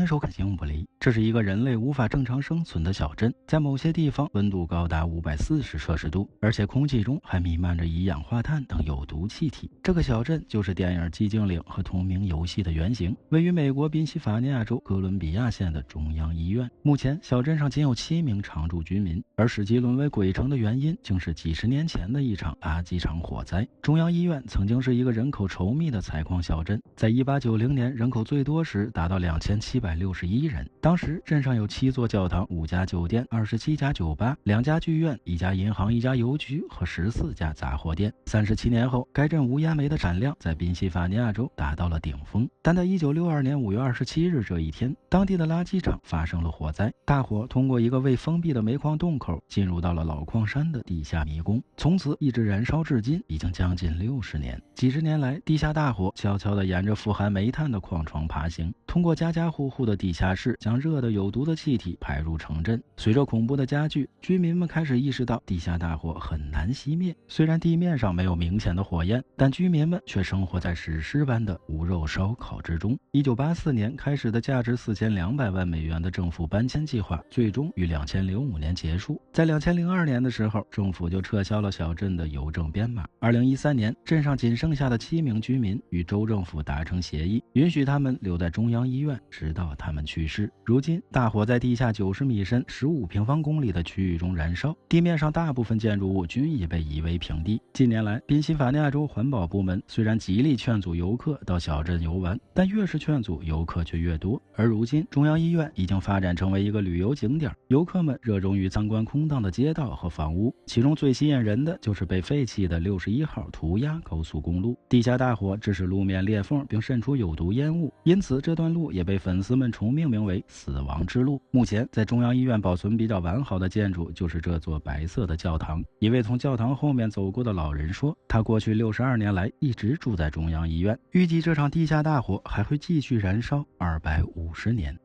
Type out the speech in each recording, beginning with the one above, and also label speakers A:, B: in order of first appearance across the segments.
A: 伸手可行不离。这是一个人类无法正常生存的小镇，在某些地方温度高达540摄氏度，而且空气中还弥漫着一氧化碳等有毒气体。这个小镇就是电影《寂静岭》和同名游戏的原型，位于美国宾夕法尼亚州哥伦比亚县的中央医院。目前小镇上仅有7名常住居民，而使其沦为鬼城的原因竟是几十年前的一场垃圾场火灾。中央医院曾经是一个人口稠密的采矿小镇，在1890年人口最多时达到2761人。当时镇上有7座教堂、5家酒店、27家酒吧、2家剧院、1家银行、1家邮局和14家杂货店。37年后，该镇无烟煤的产量在宾夕法尼亚州达到了顶峰。但在1962年5月27日这一天，当地的垃圾场发生了火灾，大火通过一个未封闭的煤矿洞口进入到了老矿山的地下迷宫，从此一直燃烧至今，已经将近60年。几十年来，地下大火悄悄地沿着富含煤炭的矿床爬行，通过家家户户的地下室，将热的有毒的气体排入城镇。随着恐怖的加剧，居民们开始意识到地下大火很难熄灭。虽然地面上没有明显的火焰，但居民们却生活在史诗般的无肉烧烤之中。1984年开始的价值4200万美元的政府搬迁计划，最终于2005年结束。在2002年的时候，政府就撤销了小镇的邮政编码。2013年，镇上仅剩下的7名居民与州政府达成协议，允许他们留在中央医院，直到他们去世。如今，大火在地下90米深、15平方公里的区域中燃烧，地面上大部分建筑物均已被夷为平地。近年来，宾夕法尼亚州环保部门虽然极力劝阻游客到小镇游玩，但越是劝阻，游客却越多。而如今，中央医院已经发展成为一个旅游景点，游客们热衷于参观空荡的街道和房屋，其中最吸引人的就是被废弃的61号涂鸦高速公路。地下大火致使路面裂缝并渗出有毒烟雾，因此这段路也被粉丝们重命名为死亡之路。目前在中央医院保存比较完好的建筑就是这座白色的教堂。一位从教堂后面走过的老人说，他过去62年来一直住在中央医院，预计这场地下大火还会继续燃烧250年。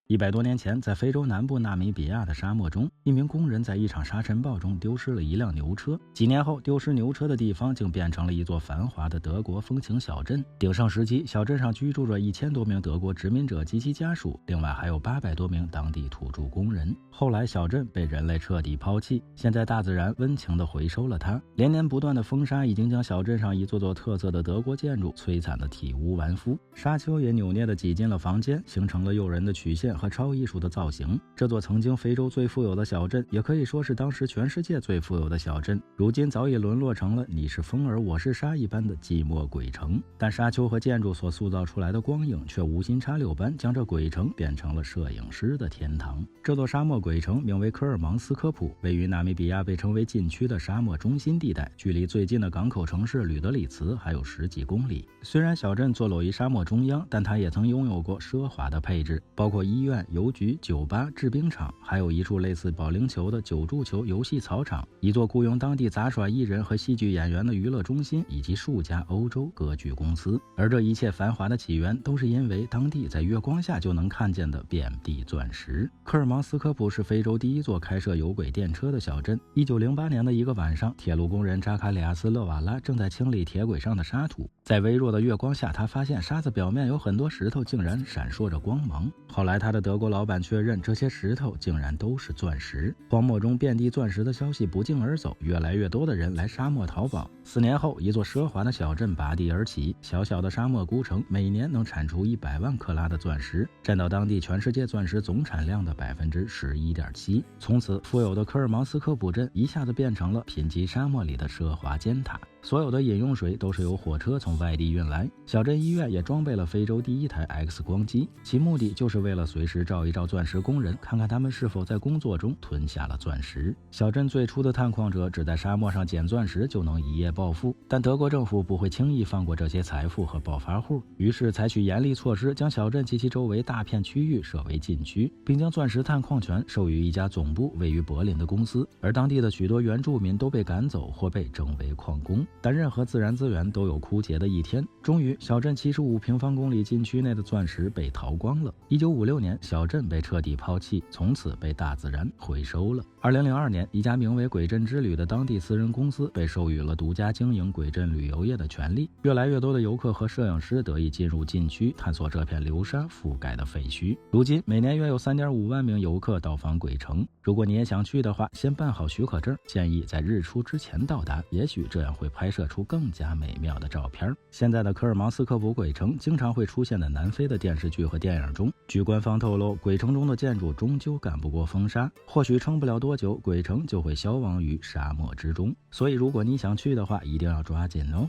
A: 100多年前，在非洲南部纳米比亚的沙漠中，一名工人在一场沙尘暴中丢失了一辆牛车。几年后，丢失牛车的地方竟变成了一座繁华的德国风情小镇。鼎盛时期，小镇上居住着1000多名德国殖民者及其家属，另外还有800多名当地土著工人。后来，小镇被人类彻底抛弃，现在大自然温情地回收了它。连年不断的风沙已经将小镇上一座座特色的德国建筑摧残得体无完肤，沙丘也扭捏地挤进了房间，形成了诱人的曲线和超艺术的造型。这座曾经非洲最富有的小镇，也可以说是当时全世界最富有的小镇，如今早已沦落成了你是风儿我是沙一般的寂寞鬼城。但沙丘和建筑所塑造出来的光影，却无心插柳般将这鬼城变成了摄影师的天堂。这座沙漠鬼城名为科尔芒斯科普，位于纳米比亚被称为禁区的沙漠中心地带，距离最近的港口城市吕德里茨还有10几公里。虽然小镇坐落于沙漠中央，但它也曾拥有过奢华的配置，包括医院、邮局、酒吧、制冰厂，还有一处类似保龄球的9柱球游戏草场，一座雇佣当地杂耍艺人和戏剧演员的娱乐中心，以及数家欧洲歌剧公司。而这一切繁华的起源，都是因为当地在月光下就能看见的遍地钻石。科尔芒斯科普是非洲第一座开设有轨电车的小镇。1908年的一个晚上，铁路工人扎卡里亚斯·勒瓦拉正在清理铁轨上的沙土，在微弱的月光下，他发现沙子表面有很多石头竟然闪烁着光芒。后来他的德国老板确认，这些石头竟然都是钻石。荒漠中遍地钻石的消息不胫而走，越来越多的人来沙漠淘宝。4年后，一座奢华的小镇拔地而起，小小的沙漠孤城每年能产出100万克拉的钻石，占到当地全世界钻石总产量的11.7%。从此，富有的科尔芒斯科普镇一下子变成了贫瘠沙漠里的奢华尖塔。所有的饮用水都是由火车从外地运来。小镇医院也装备了非洲第一台 X 光机，其目的就是为了随时照一照钻石工人，看看他们是否在工作中吞下了钻石。小镇最初的探矿者只在沙漠上捡钻石就能一夜暴富，但德国政府不会轻易放过这些财富和暴发户，于是采取严厉措施，将小镇及其周围大片区域设为禁区，并将钻石探矿权授予一家总部位于柏林的公司，而当地的许多原住民都被赶走或被征为矿工。但任何自然资源都有枯竭的一天。终于，小镇75平方公里禁区内的钻石被淘光了。1956年，小镇被彻底抛弃，从此被大自然回收了。2002年，一家名为鬼镇之旅的当地私人公司被授予了独家经营鬼镇旅游业的权利。越来越多的游客和摄影师得以进入禁区，探索这片流沙覆盖的废墟。如今，每年约有3.5万名游客到访鬼城。如果你也想去的话，先办好许可证，建议在日出之前到达，也许这样会拍摄出更加美妙的照片。现在的科尔芒斯克普鬼城经常会出现在南非的电视剧和电影中。据官方透露，鬼城中的建筑终究干不过风沙，或许撑不了多久，鬼城就会消亡于沙漠之中。所以如果你想去的话，一定要抓紧哦。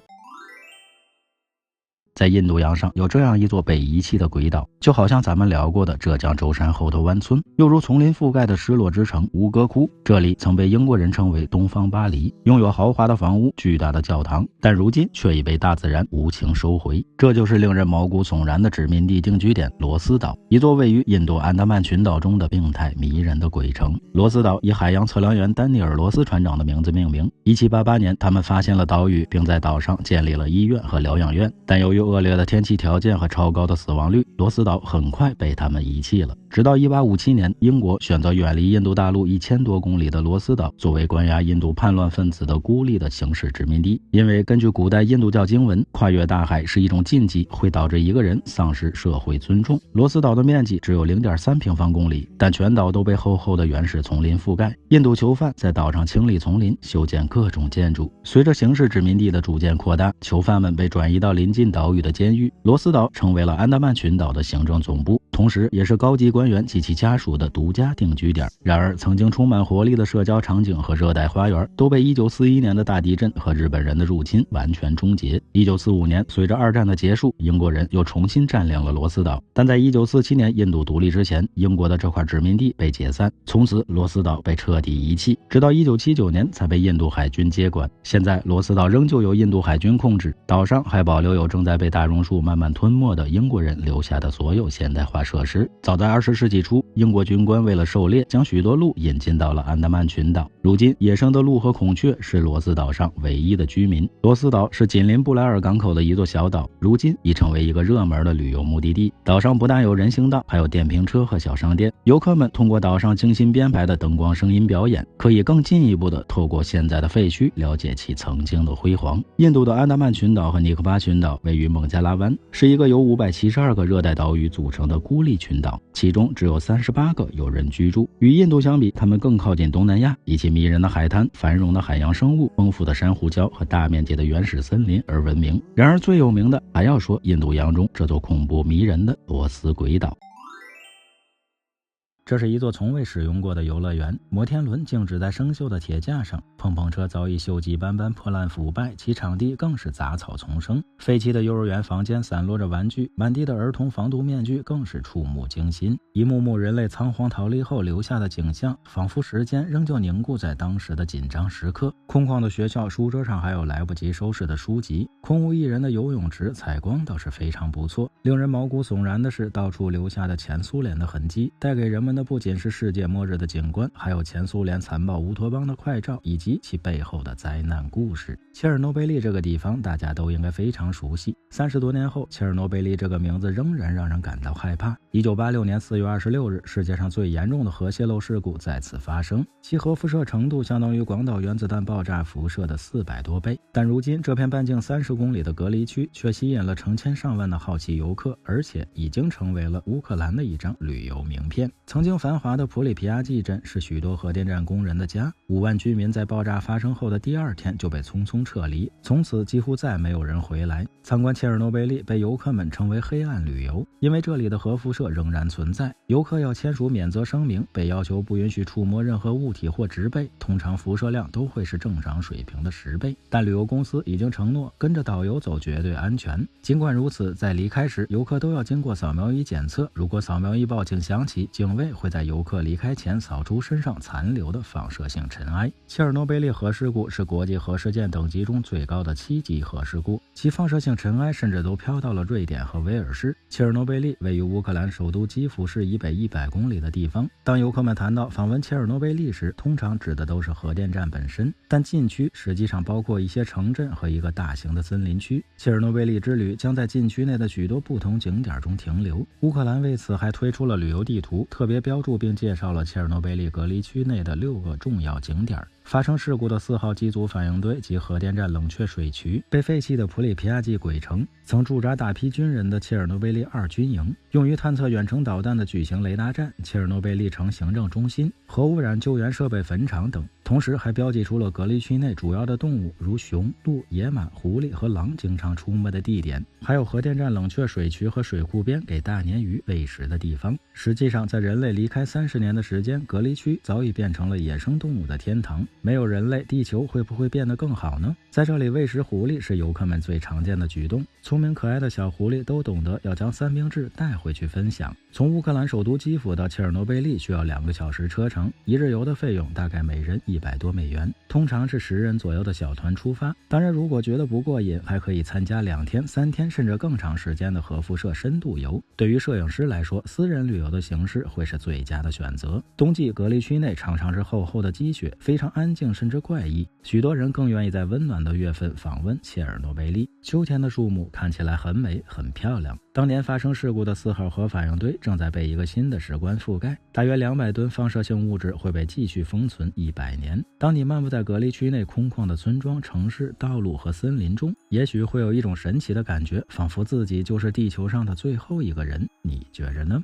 A: 在印度洋上有这样一座被遗弃的鬼岛，就好像咱们聊过的浙江舟山后头湾村，又如丛林覆盖的失落之城吴哥窟。这里曾被英国人称为东方巴黎，拥有豪华的房屋、巨大的教堂，但如今却已被大自然无情收回。这就是令人毛骨悚然的殖民地定居点罗斯岛，一座位于印度安达曼群岛中的病态迷人的鬼城。罗斯岛以海洋测量员丹尼尔·罗斯船长的名字命名。1788年，他们发现了岛屿，并在岛上建立了医院和疗养院，但由于恶劣的天气条件和超高的死亡率，罗斯岛很快被他们遗弃了。直到1857年，英国选择远离印度大陆1000多公里的罗斯岛作为关押印度叛乱分子的孤立的刑事殖民地。因为根据古代印度教经文，跨越大海是一种禁忌，会导致一个人丧失社会尊重。罗斯岛的面积只有 0.3平方公里，但全岛都被厚厚的原始丛林覆盖。印度囚犯在岛上清理丛林，修建各种建筑。随着刑事殖民地的逐渐扩大，囚犯们被转移到临近岛屿的监狱。罗斯岛成为了安达曼群岛的行政总部，同时也是高级官员及其家属的独家定居点。然而，曾经充满活力的社交场景和热带花园都被1941年的大地震和日本人的入侵完全终结。1945年，随着二战的结束，英国人又重新占领了罗斯岛。但在1947年印度独立之前，英国的这块殖民地被解散，从此罗斯岛被彻底遗弃，直到1979年才被印度海军接管。现在，罗斯岛仍旧由印度海军控制，岛上还保留有正在被大榕树慢慢吞没的英国人留下的所有现代化设施。早在20世纪初，英国军官为了狩猎，将许多鹿引进到了安达曼群岛。如今，野生的鹿和孔雀是罗斯岛上唯一的居民。罗斯岛是紧邻布莱尔港口的一座小岛，如今已成为一个热门的旅游目的地。岛上不但有人行道，还有电瓶车和小商店。游客们通过岛上精心编排的灯光、声音表演，可以更进一步的透过现在的废墟了解其曾经的辉煌。印度的安达曼群岛和尼科巴群岛位于孟加拉湾，是一个由572个热带岛屿组成的孤立群岛，其中只有38个有人居住。与印度相比，它们更靠近东南亚，以其迷人的海滩、繁荣的海洋生物、丰富的珊瑚礁和大面积的原始森林而闻名。然而最有名的还要说印度洋中这座恐怖迷人的罗斯鬼岛。这是一座从未使用过的游乐园，摩天轮静止在生锈的铁架上，碰碰车早已锈迹斑斑、破烂腐败，其场地更是杂草丛生。废弃的幼儿园房间散落着玩具，满地的儿童防毒面具更是触目惊心。一幕幕人类仓皇逃离后留下的景象，仿佛时间仍旧凝固在当时的紧张时刻。空旷的学校书桌上还有来不及收拾的书籍，空无一人的游泳池采光倒是非常不错。令人毛骨悚然的是，到处留下的前苏联的痕迹，带给人们的不仅是世界末日的景观，还有前苏联残暴乌托邦的快照，以及其背后的灾难故事。切尔诺贝利这个地方大家都应该非常熟悉，30多年后，切尔诺贝利这个名字仍然让人感到害怕。1986年4月26日，世界上最严重的核泄漏事故再次发生，其核辐射程度相当于广岛原子弹爆炸辐射的400多倍。但如今这片半径30公里的隔离区却吸引了成千上万的好奇游客，而且已经成为了乌克兰的一张旅游名片。曾经繁华的普里皮亚季镇是许多核电站工人的家，5万居民在爆炸发生后的第2天就被匆匆撤离，从此几乎再没有人回来。参观切尔诺贝利被游客们称为黑暗旅游，因为这里的核辐射仍然存在，游客要签署免责声明，被要求不允许触摸任何物体或植被，通常辐射量都会是正常水平的10倍。但旅游公司已经承诺跟着导游走绝对安全。尽管如此，在离开时游客都要经过扫描仪检测，如果扫描仪报警响起，警卫会在游客离开前扫除身上残留的放射性尘埃。切尔诺贝利核事故是国际核事件等级中最高的7级核事故，其放射性尘埃甚至都飘到了瑞典和威尔士。切尔诺贝利位于乌克兰首都基辅市以北100公里的地方。当游客们谈到访问切尔诺贝利时，通常指的都是核电站本身，但禁区实际上包括一些城镇和一个大型的森林区。切尔诺贝利之旅将在禁区内的许多不同景点中停留。乌克兰为此还推出了旅游地图，特别标注并介绍了切尔诺贝利隔离区内的6个重要景点。发生事故的4号机组反应堆及核电站冷却水渠，被废弃的普里皮亚季鬼城，曾驻扎大批军人的切尔诺贝利2军营，用于探测远程导弹的巨型雷达站，切尔诺贝利城行政中心，核污染救援设备坟场等。同时还标记出了隔离区内主要的动物，如熊、鹿、野马、狐狸和狼经常出没的地点，还有核电站冷却水渠和水库边给大鲶鱼喂食的地方。实际上，在人类离开30年的时间，隔离区早已变成了野生动物的天堂。没有人类，地球会不会变得更好呢？在这里喂食狐狸是游客们最常见的举动，聪明可爱的小狐狸都懂得要将三明治带回去分享。从乌克兰首都基辅到切尔诺贝利需要2个小时车程，一日游的费用大概每人100多美元，通常是10人左右的小团出发。当然，如果觉得不过瘾，还可以参加2天、3天甚至更长时间的核辐射深度游。对于摄影师来说，私人旅游的形式会是最佳的选择。冬季隔离区内常常是厚厚的积雪，非常安静甚至怪异，许多人更愿意在温暖的月份访问切尔诺贝利。秋天的树木看起来很美很漂亮。当年发生事故的4号核反应堆正在被一个新的石棺覆盖，大约200吨放射性物质会被继续封存100年。当你漫步在隔离区内空旷的村庄、城市、道路和森林中，也许会有一种神奇的感觉，仿佛自己就是地球上的最后一个人。你觉着呢？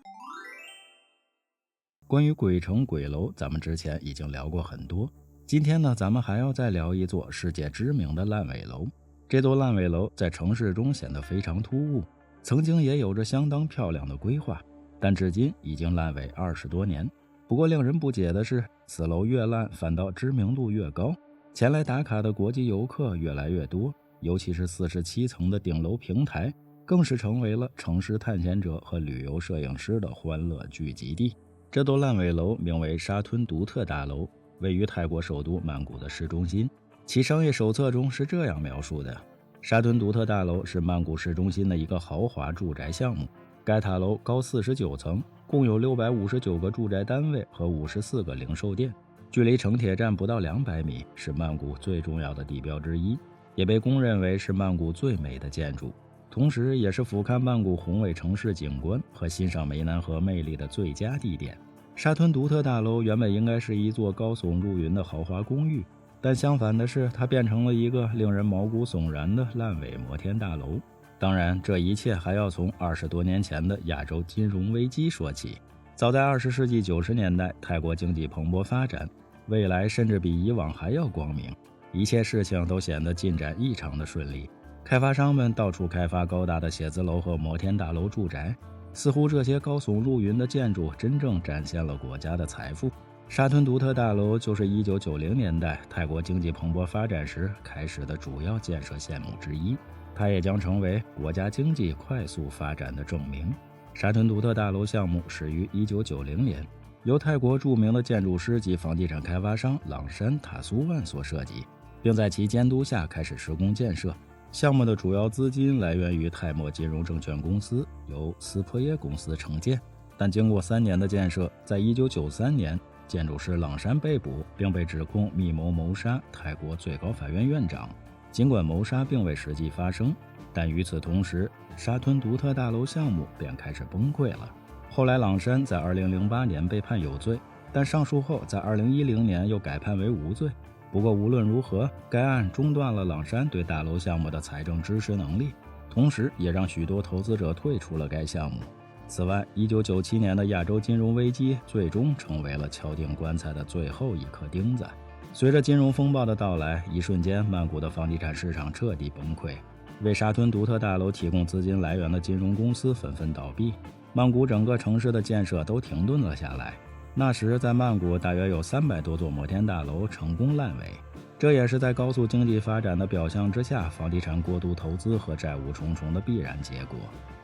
A: 关于鬼城鬼楼，咱们之前已经聊过很多。今天呢，咱们还要再聊一座世界知名的烂尾楼。这座烂尾楼在城市中显得非常突兀，曾经也有着相当漂亮的规划，但至今已经烂尾20多年。不过令人不解的是，此楼越烂反倒知名度越高，前来打卡的国际游客越来越多，尤其是47层的顶楼平台，更是成为了城市探险者和旅游摄影师的欢乐聚集地。这座烂尾楼名为沙吞独特大楼，位于泰国首都曼谷的市中心。其商业手册中是这样描述的：沙吞独特大楼是曼谷市中心的一个豪华住宅项目，该塔楼高49层，共有659个住宅单位和54个零售店，距离城铁站不到200米，是曼谷最重要的地标之一，也被公认为是曼谷最美的建筑，同时也是俯瞰曼谷宏伟城市景观和欣赏湄南河魅力的最佳地点。沙吞独特大楼原本应该是一座高耸入云的豪华公寓，但相反的是，它变成了一个令人毛骨悚然的烂尾摩天大楼。当然，这一切还要从20多年前的亚洲金融危机说起。早在20世纪90年代，泰国经济蓬勃发展，未来甚至比以往还要光明，一切事情都显得进展异常的顺利。开发商们到处开发高大的写字楼和摩天大楼住宅，似乎这些高耸入云的建筑真正展现了国家的财富。沙吞独特大楼就是1990年代泰国经济蓬勃发展时开始的主要建设项目之一，它也将成为国家经济快速发展的证明。沙吞独特大楼项目始于1990年，由泰国著名的建筑师及房地产开发商朗山塔苏万所设计，并在其监督下开始施工建设。项目的主要资金来源于泰墨金融证券公司，由斯珀耶公司承建。但经过3年的建设，在1993年，建筑师朗山被捕，并被指控密谋谋杀泰国最高法院院长。尽管谋杀并未实际发生，但与此同时，沙吞独特大楼项目便开始崩溃了。后来朗山在2008年被判有罪，但上诉后在2010年又改判为无罪。不过无论如何，该案中断了朗山对大楼项目的财政支持能力，同时也让许多投资者退出了该项目。此外，1997年的亚洲金融危机最终成为了敲定棺材的最后一颗钉子。随着金融风暴的到来，一瞬间曼谷的房地产市场彻底崩溃，为沙吞独特大楼提供资金来源的金融公司纷纷倒闭，曼谷整个城市的建设都停顿了下来。那时在曼谷大约有300多座摩天大楼成功烂尾，这也是在高速经济发展的表象之下，房地产过度投资和债务重重的必然结果。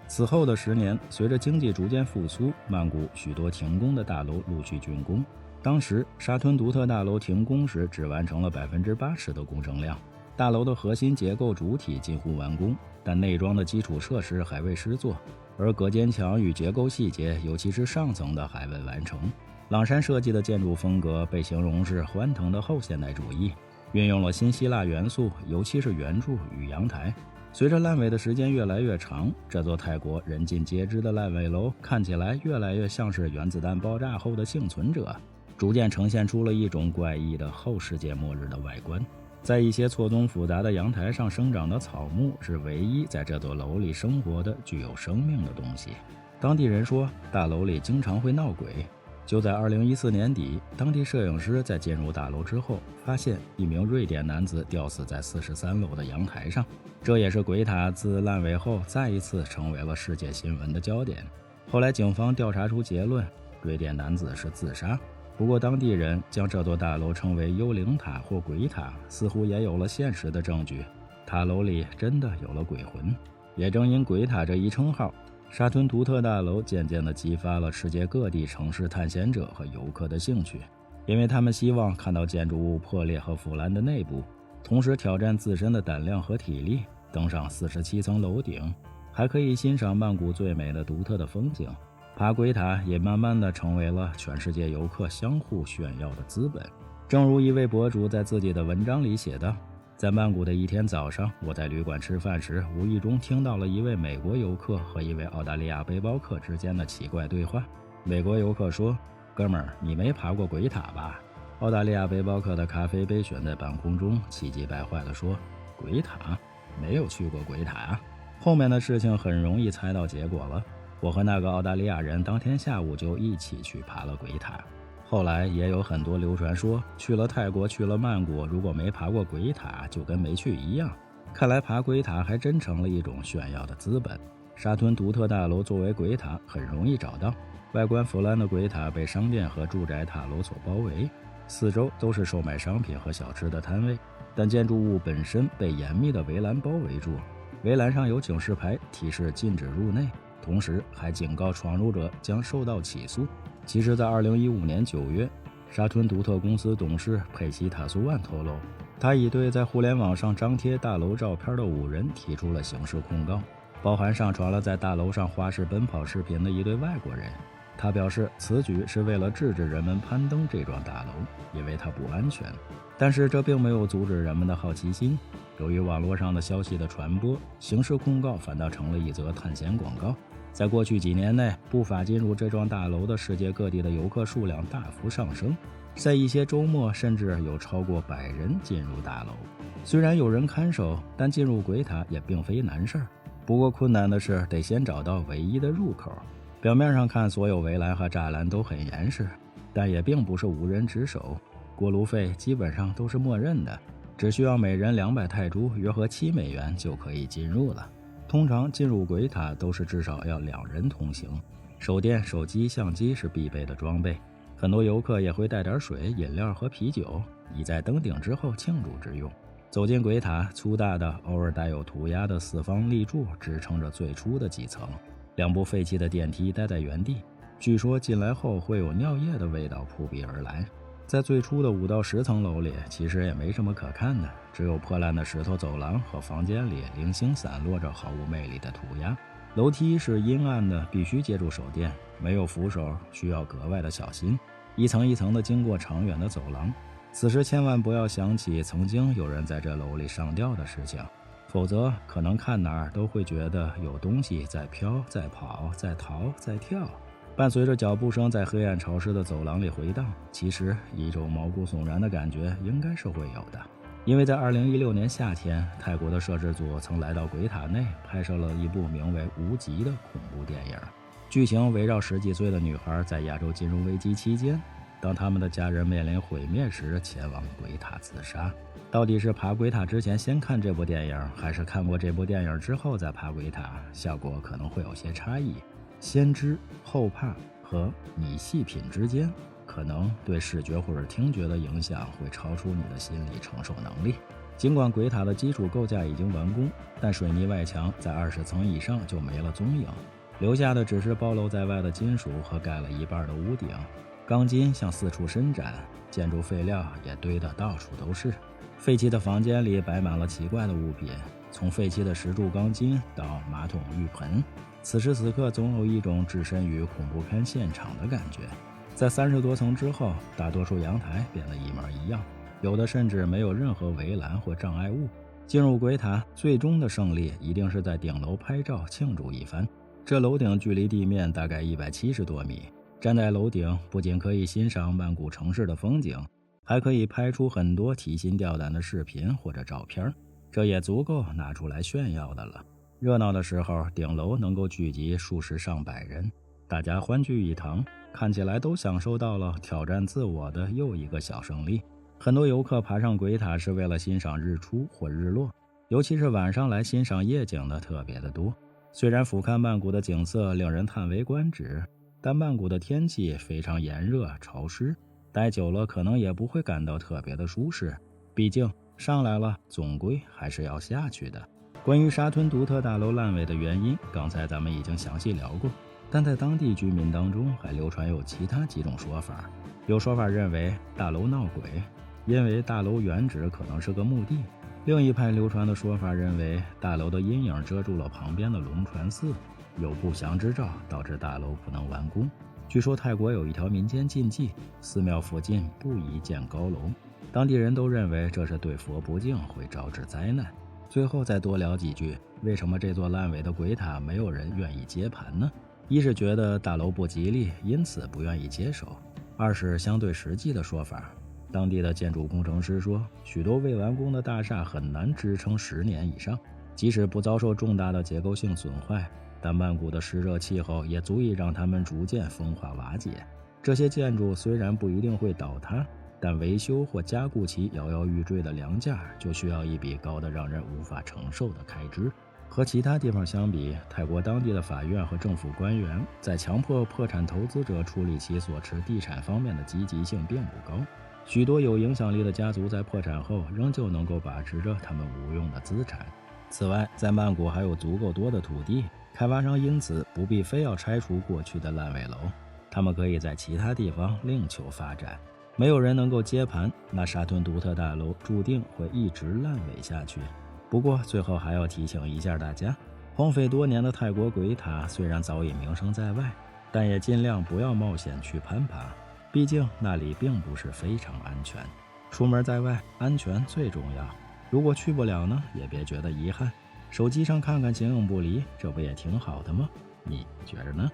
A: 此后的10年，随着经济逐渐复苏，曼谷许多停工的大楼陆续竣工。当时沙吞独特大楼停工时只完成了80%的工程量，大楼的核心结构主体近乎完工，但内装的基础设施还未施作，而隔间墙与结构细节，尤其是上层的还未完成。朗山设计的建筑风格被形容是欢腾的后现代主义，运用了新希腊元素，尤其是圆柱与阳台。随着烂尾的时间越来越长，这座泰国人尽皆知的烂尾楼看起来越来越像是原子弹爆炸后的幸存者，逐渐呈现出了一种怪异的后世界末日的外观。在一些错综复杂的阳台上生长的草木是唯一在这座楼里生活的具有生命的东西。当地人说，大楼里经常会闹鬼。就在2014年底，当地摄影师在进入大楼之后，发现一名瑞典男子吊死在43楼的阳台上。这也是鬼塔自烂尾后再一次成为了世界新闻的焦点。后来警方调查出结论，瑞典男子是自杀。不过当地人将这座大楼称为幽灵塔或鬼塔，似乎也有了现实的证据，塔楼里真的有了鬼魂。也正因鬼塔这一称号，沙吞独特大楼渐渐地激发了世界各地城市探险者和游客的兴趣，因为他们希望看到建筑物破裂和腐烂的内部，同时挑战自身的胆量和体力，登上47层楼顶，还可以欣赏曼谷最美的独特的风景。爬鬼塔也慢慢地成为了全世界游客相互炫耀的资本。正如一位博主在自己的文章里写道，在曼谷的一天早上，我在旅馆吃饭时，无意中听到了一位美国游客和一位澳大利亚背包客之间的奇怪对话。美国游客说，哥们儿，你没爬过鬼塔吧？澳大利亚背包客的咖啡杯悬在半空中，气急败坏地说，鬼塔？没有去过鬼塔啊。后面的事情很容易猜到结果了，我和那个澳大利亚人当天下午就一起去爬了鬼塔。后来也有很多流传说，去了泰国，去了曼谷，如果没爬过鬼塔，就跟没去一样。看来爬鬼塔还真成了一种炫耀的资本。沙吞独特大楼作为鬼塔很容易找到，外观腐烂的鬼塔被商店和住宅塔楼所包围，四周都是售卖商品和小吃的摊位，但建筑物本身被严密的围栏包围住，围栏上有警示牌提示禁止入内，同时还警告闯入者将受到起诉。其实在2015年9月，沙吞独特公司董事佩西塔苏万透露，他已对在互联网上张贴大楼照片的5人提出了刑事控告，包含上传了在大楼上花式奔跑视频的一对外国人。他表示此举是为了制止人们攀登这幢大楼，因为它不安全。但是这并没有阻止人们的好奇心。由于网络上的消息的传播，刑事控告反倒成了一则探险广告。在过去几年内，不法进入这幢大楼的世界各地的游客数量大幅上升，在一些周末甚至有超过100人进入大楼。虽然有人看守，但进入鬼塔也并非难事儿。不过困难的是得先找到唯一的入口。表面上看，所有围栏和栅栏都很严实，但也并不是无人值守。过路费基本上都是默认的，只需要每人200泰铢，约合7美元就可以进入了。通常进入鬼塔都是至少要2人同行，手电、手机、相机是必备的装备。很多游客也会带点水、饮料和啤酒，以在登顶之后庆祝之用。走进鬼塔，粗大的、偶尔带有涂鸦的4方立柱支撑着最初的几层，2部废弃的电梯待在原地。据说进来后会有尿液的味道扑鼻而来。在最初的5到10层楼里，其实也没什么可看的，只有破烂的石头走廊和房间里零星散落着毫无魅力的涂鸦。楼梯是阴暗的，必须借助手电，没有扶手，需要格外的小心。一层一层的经过长远的走廊，此时千万不要想起曾经有人在这楼里上吊的事情，否则可能看哪儿都会觉得有东西在飘、在跑、在逃、在跳。伴随着脚步声在黑暗潮湿的走廊里回荡，其实一种毛骨悚然的感觉应该是会有的。因为在2016年夏天，泰国的摄制组曾来到鬼塔内拍摄了一部名为《无极》的恐怖电影。剧情围绕10几岁的女孩在亚洲金融危机期间，当他们的家人面临毁灭时前往鬼塔自杀。到底是爬鬼塔之前先看这部电影，还是看过这部电影之后再爬鬼塔，效果可能会有些差异。先知、后怕和你细品之间，可能对视觉或者听觉的影响会超出你的心理承受能力。尽管鬼塔的基础构架已经完工，但水泥外墙在20层以上就没了踪影，留下的只是暴露在外的金属和盖了一半的屋顶。钢筋向四处伸展，建筑废料也堆得到处都是。废弃的房间里摆满了奇怪的物品，从废弃的石柱钢筋到马桶浴盆。此时此刻，总有一种置身于恐怖片现场的感觉。在30多层之后，大多数阳台变得一模一样，有的甚至没有任何围栏或障碍物。进入鬼塔，最终的胜利一定是在顶楼拍照庆祝一番。这楼顶距离地面大概170多米，站在楼顶不仅可以欣赏曼谷城市的风景，还可以拍出很多提心吊胆的视频或者照片，这也足够拿出来炫耀的了。热闹的时候，顶楼能够聚集数十上百人，大家欢聚一堂，看起来都享受到了挑战自我的又一个小胜利。很多游客爬上鬼塔是为了欣赏日出或日落，尤其是晚上来欣赏夜景的特别的多。虽然俯瞰曼谷的景色令人叹为观止，但曼谷的天气非常炎热潮湿，待久了可能也不会感到特别的舒适，毕竟上来了总归还是要下去的。关于沙吞独特大楼烂尾的原因，刚才咱们已经详细聊过，但在当地居民当中还流传有其他几种说法。有说法认为大楼闹鬼，因为大楼原址可能是个墓地。另一派流传的说法认为大楼的阴影遮住了旁边的龙泉寺，有不祥之兆导致大楼不能完工。据说泰国有一条民间禁忌，寺庙附近不宜建高楼，当地人都认为这是对佛不敬，会招致灾难。最后再多聊几句，为什么这座烂尾的鬼塔没有人愿意接盘呢？一是觉得大楼不吉利，因此不愿意接手；二是相对实际的说法。当地的建筑工程师说，许多未完工的大厦很难支撑10年以上，即使不遭受重大的结构性损坏，但曼谷的湿热气候也足以让它们逐渐风化瓦解。这些建筑虽然不一定会倒塌，但维修或加固其摇摇欲坠的梁架就需要一笔高得让人无法承受的开支。和其他地方相比，泰国当地的法院和政府官员在强迫破产投资者处理其所持地产方面的积极性并不高。许多有影响力的家族在破产后仍旧能够把持着他们无用的资产。此外，在曼谷还有足够多的土地，开发商因此不必非要拆除过去的烂尾楼，他们可以在其他地方另求发展。没有人能够接盘，那沙吞独特大楼注定会一直烂尾下去。不过最后还要提醒一下大家，荒废多年的泰国鬼塔虽然早已名声在外，但也尽量不要冒险去攀爬，毕竟那里并不是非常安全。出门在外，安全最重要。如果去不了呢，也别觉得遗憾，手机上看看形影不离，这不也挺好的吗？你觉着呢？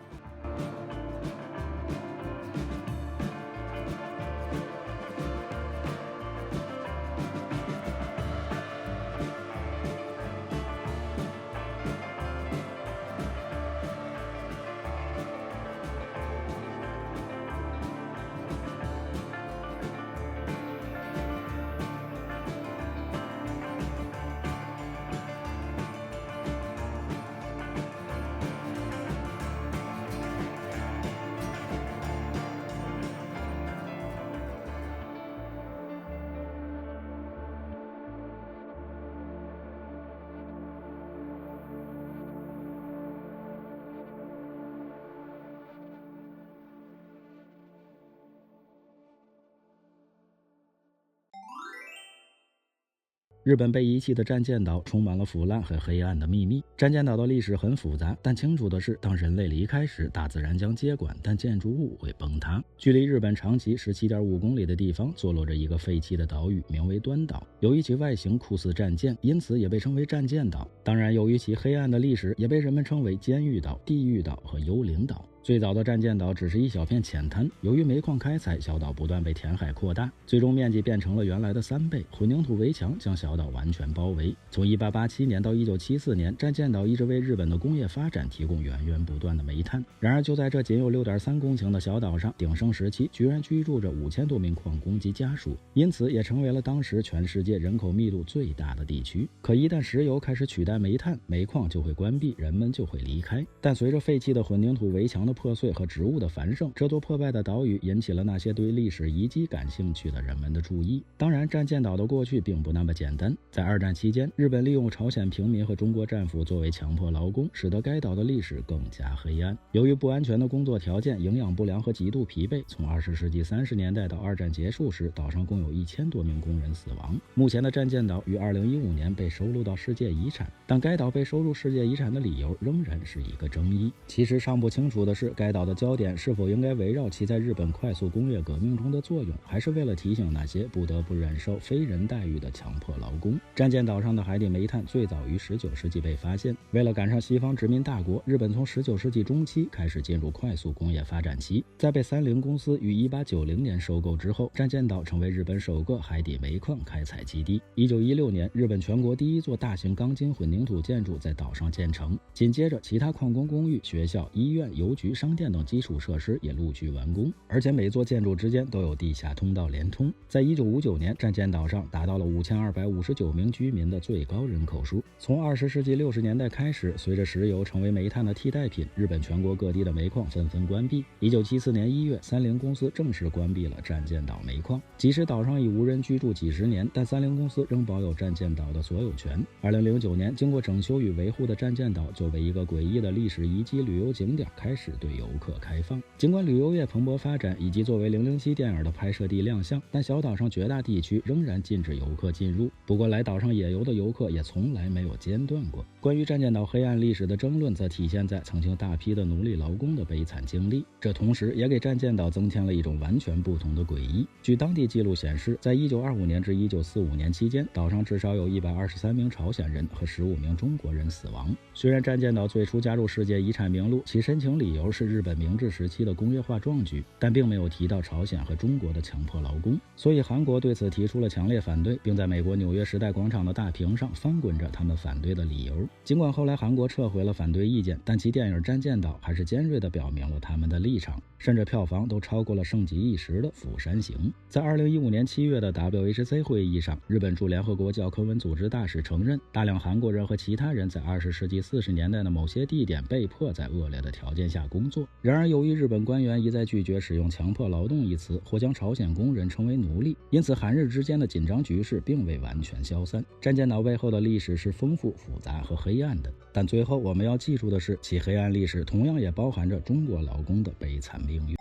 A: 日本被遗弃的战舰岛充满了腐烂和黑暗的秘密。战舰岛的历史很复杂，但清楚的是，当人类离开时，大自然将接管，但建筑物会崩塌。距离日本长崎17.5公里的地方，坐落着一个废弃的岛屿，名为端岛，有一起外形酷似战舰，因此也被称为战舰岛。当然，由于其黑暗的历史，也被人们称为监狱岛、地狱岛和幽灵岛。最早的战舰岛只是一小片浅滩，由于煤矿开采，小岛不断被填海扩大，最终面积变成了原来的3倍。混凝土围墙将小岛完全包围。从1887年到1974年，战舰岛一直为日本的工业发展提供源源不断的煤炭。然而，就在这仅有6.3公顷的小岛上，鼎盛时期居然居住着5000多名矿工及家属，因此也成为了当时全世界人口密度最大的地区。可一旦石油开始取代煤炭，煤矿就会关闭，人们就会离开。但随着废弃的混凝土围墙的的破碎和植物的繁盛，这座破败的岛屿引起了那些对历史遗迹感兴趣的人们的注意。当然，战舰岛的过去并不那么简单。在二战期间，日本利用朝鲜平民和中国战俘作为强迫劳工，使得该岛的历史更加黑暗。由于不安全的工作条件、营养不良和极度疲惫，从20世纪30年代到二战结束时，岛上共有1000多名工人死亡。目前的战舰岛于2015年被收录到世界遗产，但该岛被收入世界遗产的理由仍然是一个争议。其实尚不清楚的是，该岛的焦点是否应该围绕其在日本快速工业革命中的作用，还是为了提醒那些不得不忍受非人待遇的强迫劳工。战舰岛上的海底煤炭最早于19世纪被发现。为了赶上西方殖民大国，日本从19世纪中期开始进入快速工业发展期。在被三菱公司于1890年收购之后，战舰岛成为日本首个海底煤矿开采基地。1916年，日本全国第一座大型钢筋混凝土建筑在岛上建成，紧接着其他矿工公寓、学校、医院、邮局、商店等基础设施也陆续完工，而且每座建筑之间都有地下通道连通。在1959年，战舰岛上达到了5259名居民的最高人口数。从20世纪60年代开始，随着石油成为煤炭的替代品，日本全国各地的煤矿纷纷关闭。1974年1月，三菱公司正式关闭了战舰岛煤矿。即使岛上已无人居住几十年，但三菱公司仍保有战舰岛的所有权。2009年，经过整修与维护的战舰岛作为一个诡异的历史遗迹旅游景点开始对游客开放。尽管旅游业蓬勃发展，以及作为007电影的拍摄地亮相，但小岛上绝大地区仍然禁止游客进入。不过来岛上野游的游客也从来没有间断过。关于战舰岛黑暗历史的争论则体现在曾经大批的奴隶劳工的悲惨经历，这同时也给战舰岛增添了一种完全不同的诡异。据当地记录显示，在1925年至1945年期间，岛上至少有123名朝鲜人和15名中国人死亡。虽然战舰岛最初加入世界遗产名录，其申请理由是日本明治时期的工业化壮举，但并没有提到朝鲜和中国的强迫劳工，所以韩国对此提出了强烈反对，并在美国纽约时代广场的大屏上翻滚着他们反对的理由。尽管后来韩国撤回了反对意见，但其电影《战舰岛》还是尖锐地表明了他们的立场，甚至票房都超过了盛极一时的《釜山行》。在2015年7月的 WHC 会议上，日本驻联合国教科文组织大使承认，大量韩国人和其他人在20世纪40年代的某些地点被迫在恶劣的条件下工作。然而，由于日本官员一再拒绝使用强迫劳动一词，或将朝鲜工人称为奴隶，因此韩日之间的紧张局势并未完全消散。战舰岛背后的历史是丰富、复杂和黑暗的，但最后我们要记住的是，其黑暗历史同样也包含着中国劳工的悲惨命运。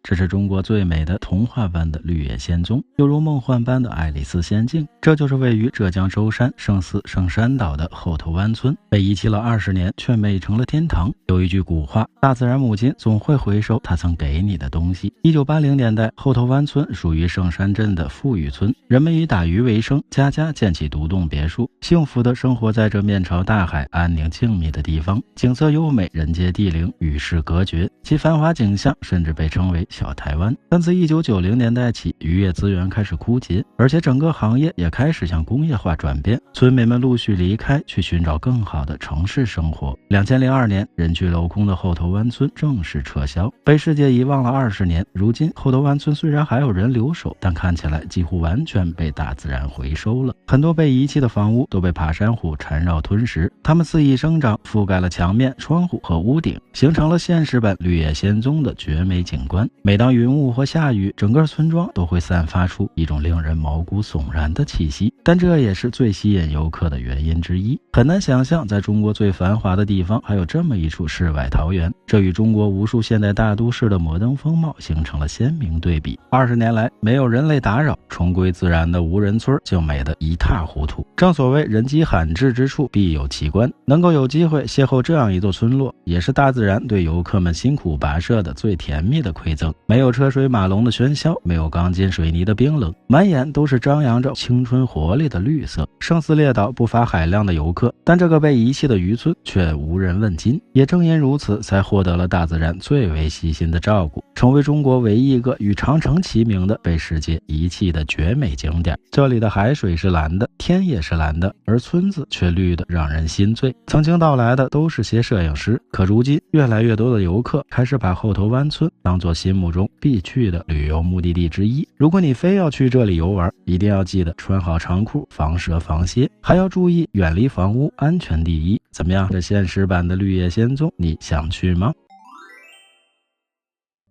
A: 这是中国最美的童话般的绿野仙踪，犹如梦幻般的爱丽丝仙境。这就是位于浙江舟山圣寺圣山岛的后头湾村，被遗弃了20年，却美成了天堂。有一句古话，大自然母亲总会回收她曾给你的东西。1980年代，后头湾村属于圣山镇的富裕村，人们以打鱼为生，家家建起独栋别墅，幸福地生活在这面朝大海、安宁静谧的地方，景色优美，人杰地灵，与世隔绝，其繁华景象甚至被称为小台湾。但自1990年代起，渔业资源开始枯竭，而且整个行业也开始向工业化转变，村民们陆续离开，去寻找更好的城市生活。2002年，人去楼空的后头湾村正式撤销，被世界遗忘了20年。如今后头湾村虽然还有人留守，但看起来几乎完全被大自然回收了。很多被遗弃的房屋都被爬山虎缠绕吞食，它们肆意生长，覆盖了墙面、窗户和屋顶，形成了现实版绿野仙踪的绝美景观。每当云雾或下雨，整个村庄都会散发出一种令人毛骨悚然的气息，但这也是最吸引游客的原因之一。很难想象，在中国最繁华的地方还有这么一处世外桃源，这与中国无数现代大都市的摩登风貌形成了鲜明对比。20年来，没有人类打扰，重归自然的无人村就美得一塌糊涂。正所谓人迹罕至之处必有奇观，能够有机会邂逅这样一座村落，也是大自然对游客们辛苦跋涉的最甜蜜的馈赠。没有车水马龙的喧嚣，没有钢筋水泥的冰冷，满眼都是张扬着青春活力的绿色。圣斯列岛不乏海量的游客，但这个被遗弃的渔村却无人问津。也正因如此，才获得了大自然最为细心的照顾，成为中国唯一一个与长城齐名的被世界遗弃的绝美景点。这里的海水是蓝的，天也是蓝的，而村子却绿得让人心醉。曾经到来的都是些摄影师，可如今越来越多的游客开始把后头湾村当作心目目中必去的旅游目的地之一。如果你非要去这里游玩，一定要记得穿好长裤，防蛇防蝎，还要注意远离房屋，安全第一。怎么样，这现实版的绿野仙踪你想去吗？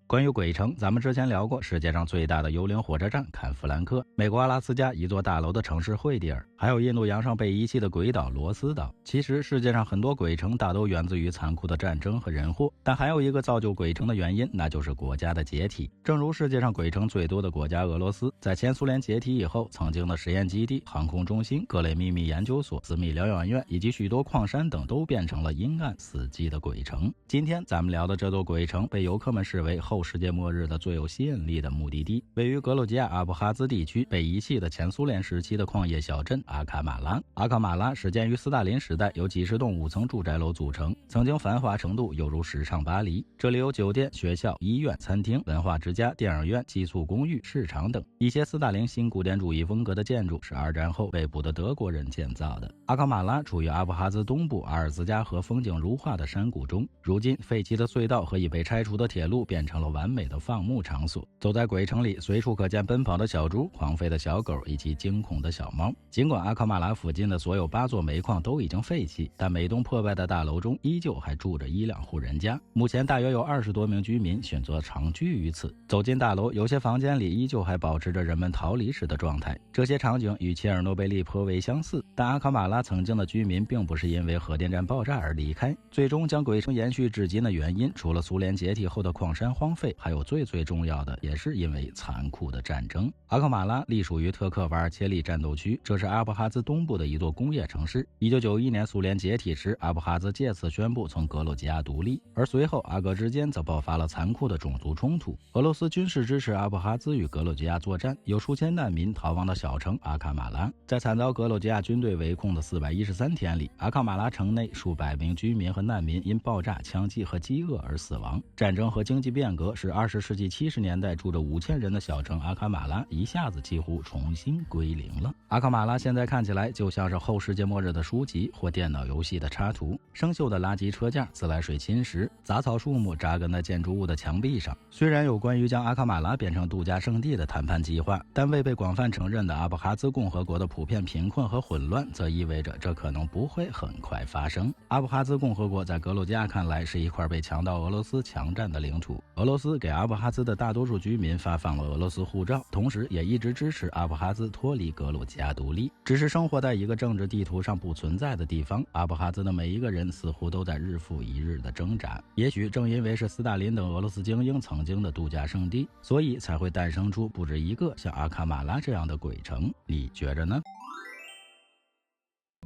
A: 关于鬼城，咱们之前聊过世界上最大的幽灵火车站坎弗兰克，美国阿拉斯加一座大楼的城市惠蒂尔，还有印度洋上被遗弃的鬼岛罗斯岛。其实世界上很多鬼城大都源自于残酷的战争和人祸，但还有一个造就鬼城的原因，那就是国家的解体。正如世界上鬼城最多的国家俄罗斯，在前苏联解体以后，曾经的实验基地、航空中心、各类秘密研究所、私密疗养院以及许多矿山等都变成了阴暗死寂的鬼城。今天咱们聊的这座鬼城被游客们视为后世界末日的最有吸引力的目的地，位于格鲁吉亚阿布哈兹地区被遗弃的前苏联时期的矿业小镇阿卡马拉。阿卡马拉始建于斯大林时代，由几十栋5层住宅楼组成，曾经繁华程度犹如时尚巴黎。这里有酒店、学校、医院、餐厅、文化之家、电影院、寄宿公寓、市场等。一些斯大林新古典主义风格的建筑是2战后被捕的德国人建造的。阿卡马拉处于阿布哈兹东部阿尔兹加河风景如画的山谷中，如今废弃的隧道和已被拆除的铁路变成了完美的放牧场所。走在鬼城里，随处可见奔跑的小猪、荒废的小狗以及惊恐的小猫。尽管阿卡马拉附近的所有8座煤矿都已经废弃，但每栋破败的大楼中依旧还住着1-2户人家。目前大约有20多名居民选择长居于此。走进大楼，有些房间里依旧还保持着人们逃离时的状态。这些场景与切尔诺贝利颇为相似，但阿卡马拉曾经的居民并不是因为核电站爆炸而离开。最终将鬼城延续至今的原因，除了苏联解体后的矿山荒废，还有最重要的也是因为残酷的战争。阿卡马拉隶属于特克瓦尔切利战斗区，这是阿布哈兹东部的一座工业城市。1991年苏联解体时，阿布哈兹借此宣布从格鲁吉亚独立，而随后阿格之间则爆发了残酷的种族冲突。俄罗斯军事支持阿布哈兹与格鲁吉亚作战，有数千难民逃亡到小城阿卡马拉。在惨遭格鲁吉亚军队围控的413天里，阿卡马拉城内数百名居民和难民因爆炸、枪击和饥饿而死亡。战争和经济变革使20世纪70年代住着5000人的小城阿卡马拉一下子几乎重新归零了。阿卡马拉现在看起来就像是后世界末日的书籍或电脑游戏的插图，生锈的垃圾车架、自来水侵蚀、杂草树木扎根在建筑物的墙壁上。虽然有关于将阿卡马拉变成度假胜地的谈判计划，但未被广泛承认的阿布哈兹共和国的普遍贫困和混乱，则意味着这可能不会很快发生。阿布哈兹共和国在格鲁吉亚看来是一块被强盗俄罗斯强占的领土，俄罗斯给阿布哈兹的大多数居民发放了俄罗斯护照，同时也一直支持阿布哈兹脱离格鲁吉亚独立。只是生活在一个政治地图上不存在的地方，阿布哈兹的每一个人似乎都在日复一日的挣扎。也许正因为是斯大林等俄罗斯精英曾经的度假胜地，所以才会诞生出不止一个像阿卡马拉这样的鬼城，你觉着呢？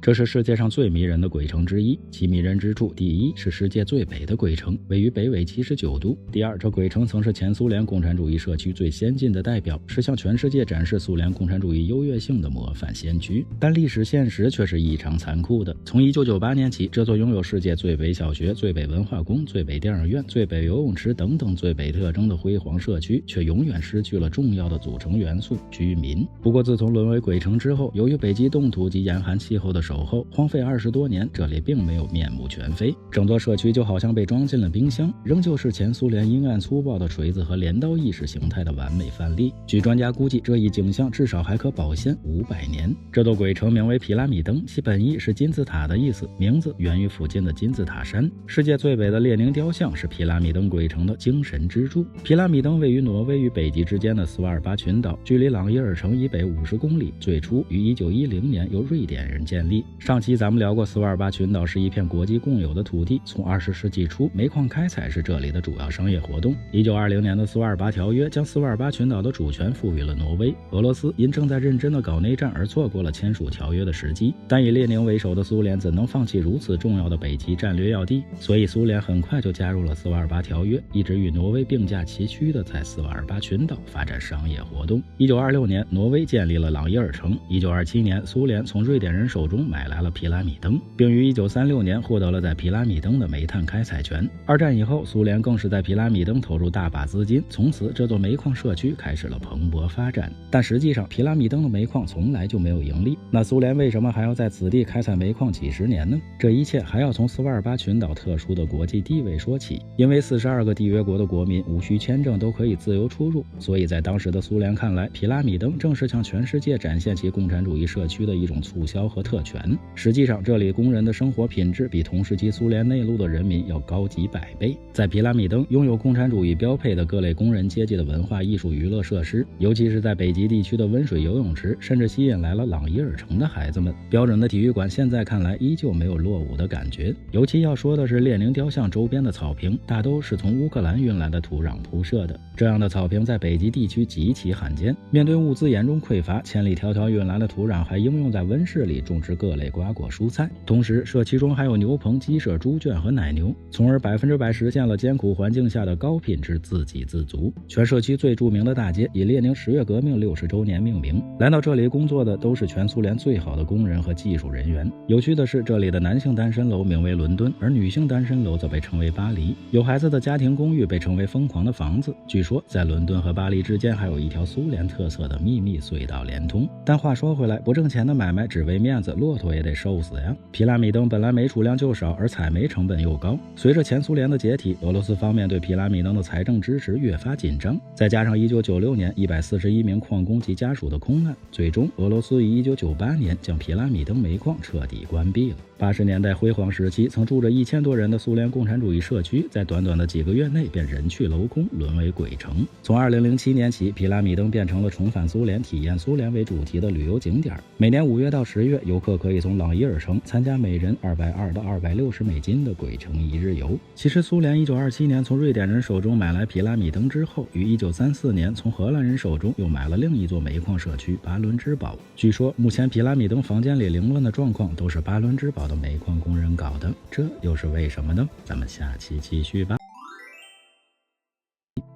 A: 这是世界上最迷人的鬼城之一，其迷人之处，第一是世界最北的鬼城，位于北纬79度。第二，这鬼城曾是前苏联共产主义社区最先进的代表，是向全世界展示苏联共产主义优越性的模范先驱。但历史现实却是异常残酷的。从1998年起，这座拥有世界最北小学、最北文化宫、最北电影院、最北游泳池等等最北特征的辉煌社区，却永远失去了重要的组成元素——居民。不过，自从沦为鬼城之后，由于北极冻土及严寒气候的守候，荒废20多年，这里并没有面目全非，整座社区就好像被装进了冰箱，仍旧是前苏联阴暗粗暴的锤子和镰刀意识形态的完美范例。据专家估计，这一景象至少还可保鲜500年。这座鬼城名为皮拉米登，其本意是金字塔的意思，名字源于附近的金字塔山。世界最北的列宁雕像是皮拉米登鬼城的精神支柱。皮拉米登位于挪威与北极之间的斯瓦尔巴群岛，距离朗伊尔城以北50公里，最初于1910年由瑞典人建立。上期咱们聊过，斯瓦尔巴群岛是一片国际共有的土地，从20世纪初，煤矿开采是这里的主要商业活动。1920年的斯瓦尔巴条约将斯瓦尔巴群岛的主权赋予了挪威。俄罗斯因正在认真的搞内战而错过了签署条约的时机，但以列宁为首的苏联怎能放弃如此重要的北极战略要地？所以苏联很快就加入了斯瓦尔巴条约，一直与挪威并驾齐驱的在斯瓦尔巴群岛发展商业活动。1926年，挪威建立了朗伊尔城。1927年，苏联从瑞典人手中买来了皮拉米登，并于1936年获得了在皮拉米登的煤炭开采权。二战以后，苏联更是在皮拉米登投入大把资金，从此这座煤矿社区开始了蓬勃发展。但实际上，皮拉米登的煤矿从来就没有盈利，那苏联为什么还要在此地开采煤矿几十年呢？这一切还要从斯瓦尔巴群岛特殊的国际地位说起。因为42个缔约国的国民无需签证都可以自由出入，所以在当时的苏联看来，皮拉米登正是向全世界展现其共产主义社区的一种促销和特权。实际上，这里工人的生活品质比同时期苏联内陆的人民要高几百倍。在皮拉米登拥有共产主义标配的各类工人阶级的文化艺术娱乐设施，尤其是在北极地区的温水游泳池，甚至吸引来了朗伊尔城的孩子们。标准的体育馆现在看来依旧没有落伍的感觉。尤其要说的是列宁雕像周边的草坪，大都是从乌克兰运来的土壤铺设的。这样的草坪在北极地区极其罕见。面对物资严重匮乏，千里迢迢运来的土壤还应用在温室里种植各类瓜果蔬菜，同时社区中还有牛棚、鸡舍、猪圈和奶牛，从而100%实现了艰苦环境下的高品质自给自足。全社区最著名的大街以列宁10月革命60周年命名。来到这里工作的都是全苏联最好的工人和技术人员。有趣的是，这里的男性单身楼名为伦敦，而女性单身楼则被称为巴黎。有孩子的家庭公寓被称为疯狂的房子。据说在伦敦和巴黎之间还有一条苏联特色的秘密隧道连通。但话说回来，不挣钱的买卖只为面子，骆驼也得瘦死呀。皮拉米登本来煤储量就少，而采煤成本又高。随着前苏联的解体，俄罗斯方面对皮拉米登的财政支持越发紧张，再加上1996年141名矿工及家属的空难，最终俄罗斯于1998年将皮拉米登煤矿彻底关闭了。80年代辉煌时期，曾住着1000多人的苏联共产主义社区，在短短的几个月内便人去楼空，沦为鬼城。从2007年起，皮拉米登变成了重返苏联、体验苏联为主题的旅游景点。每年5月到10月，游客可以从朗伊尔城参加每人220到260美金的鬼城一日游。其实，苏联1927年从瑞典人手中买来皮拉米登之后，于1934年从荷兰人手中又买了另一座煤矿社区巴伦支堡。据说，目前皮拉米登房间里凌乱的状况都是巴伦支堡的煤矿工人搞的，这又是为什么呢？咱们下期继续吧。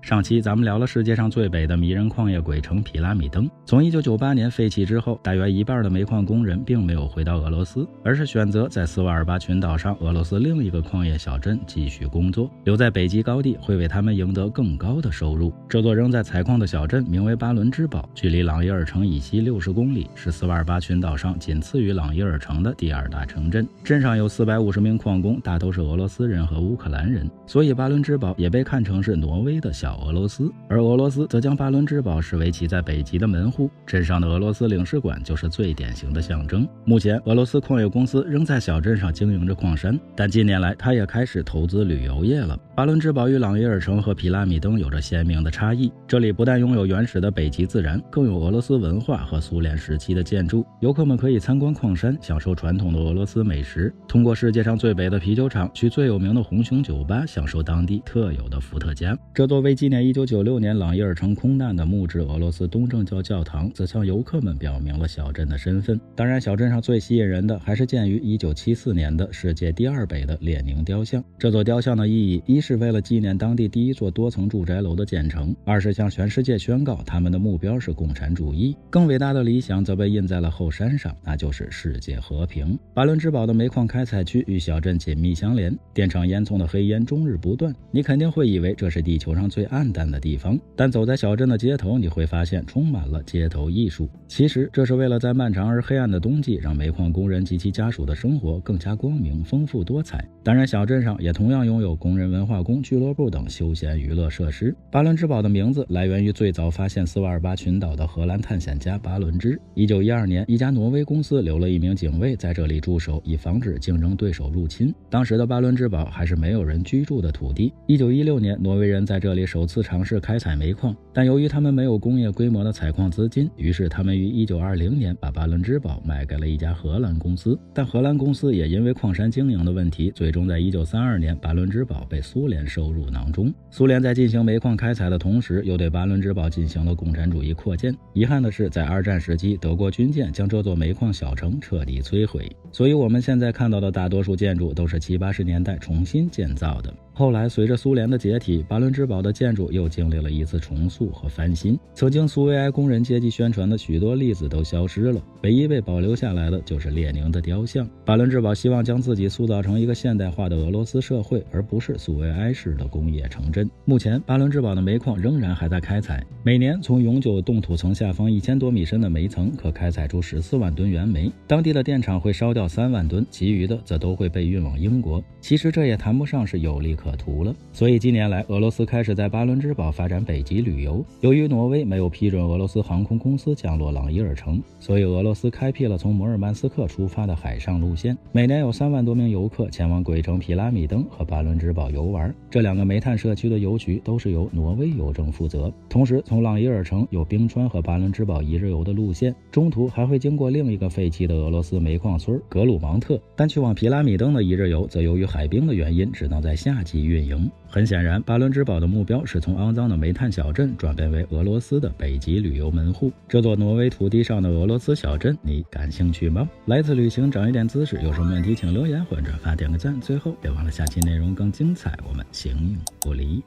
A: 上期咱们聊了世界上最北的迷人矿业鬼城皮拉米登。从1998年废弃之后，大约一半的煤矿工人并没有回到俄罗斯，而是选择在斯瓦尔巴群岛上俄罗斯另一个矿业小镇继续工作。留在北极高地会为他们赢得更高的收入。这座仍在采矿的小镇名为巴伦支堡，距离朗伊尔城以西60公里，是斯瓦尔巴群岛上仅次于朗伊尔城的第2大城镇。镇上有450名矿工，大都是俄罗斯人和乌克兰人，所以巴伦支堡也被看成是挪威的小俄罗斯，而俄罗斯则将巴伦支堡视为其在北极的门户。镇上的俄罗斯领事馆就是最典型的象征。目前，俄罗斯矿业公司仍在小镇上经营着矿山，但近年来它也开始投资旅游业了。巴伦支堡与朗伊尔城和皮拉米登有着鲜明的差异，这里不但拥有原始的北极自然，更有俄罗斯文化和苏联时期的建筑。游客们可以参观矿山，享受传统的俄罗斯美食，通过世界上最北的啤酒厂去最有名的红熊酒吧，享受当地特有的伏特加。这座为纪念1996年朗伊尔城空难的木质俄罗斯东正教教堂，则向游客们表明了小镇的身份。当然，小镇上最吸引人的还是建于1974年的世界第2北的列宁雕像。这座雕像的意义，一是为了纪念当地第1座多层住宅楼的建成，二是向全世界宣告他们的目标是共产主义。更伟大的理想则被印在了后山上，那就是世界和平。巴伦支堡的煤矿开采区与小镇紧密相连，电厂烟囱的黑烟终日不断，你肯定会以为这是地球上最暗淡的地方，但走在小镇的街头，你会发现充满了街头艺术。其实这是为了在漫长而黑暗的冬季，让煤矿工人及其家属的生活更加光明、丰富多彩。当然，小镇上也同样拥有工人文化宫、俱乐部等休闲娱乐设施。巴伦支堡的名字来源于最早发现斯瓦尔巴群岛的荷兰探险家巴伦支。1912年，一家挪威公司留了一名警卫在这里驻守，以防止竞争对手入侵。当时的巴伦支堡还是没有人居住的土地。1916年，挪威人在这里首次尝试开采煤矿，但由于他们没有工业规模的采矿资金，于是他们于1920年把巴伦支堡卖给了一家荷兰公司。但荷兰公司也因为矿山经营的问题，最终在1932年巴伦支堡被苏联收入囊中。苏联在进行煤矿开采的同时，又对巴伦支堡进行了共产主义扩建。遗憾的是，在2战时期，德国军舰将这座煤矿小城彻底摧毁，所以我们现在看到的大多数建筑都是70、80年代重新建造的。后来随着苏联的解体，巴伦支堡的建筑又经历了一次重塑和翻新。曾经苏维埃工人阶级宣传的许多例子都消失了，唯一被保留下来的就是列宁的雕像。巴伦支堡希望将自己塑造成一个现代化的俄罗斯社会，而不是苏维埃式的工业城镇。目前巴伦支堡的煤矿仍然还在开采，每年从永久冻土层下方1000多米深的煤层可开采出14万吨原煤，当地的电厂会烧掉3万吨，其余的则都会被运往英国。其实这也谈不上是有利可图了。所以近年来俄罗斯开始在巴伦支堡发展北极旅游。由于挪威没有批准俄罗斯航空公司降落朗伊尔城，所以俄罗斯开辟了从摩尔曼斯克出发的海上路线，每年有3万多名游客前往鬼城皮拉米登和巴伦支堡游玩。这2个煤炭社区的邮局都是由挪威邮政负责。同时从朗伊尔城有冰川和巴伦支堡一日游的路线，中途还会经过另一个废弃的俄罗斯煤矿村格鲁芒特，但去往皮拉米登的一日游则由于海冰的原因只能在夏季运营。很显然巴伦支堡的目标是从肮脏的煤炭小镇转变为俄罗斯的北极旅游门户。这座挪威土地上的俄罗斯小镇你感兴趣吗？来次旅行长一点姿势，有什么问题请留言或者转发点个赞。最后别忘了下期内容更精彩，我们形影不离。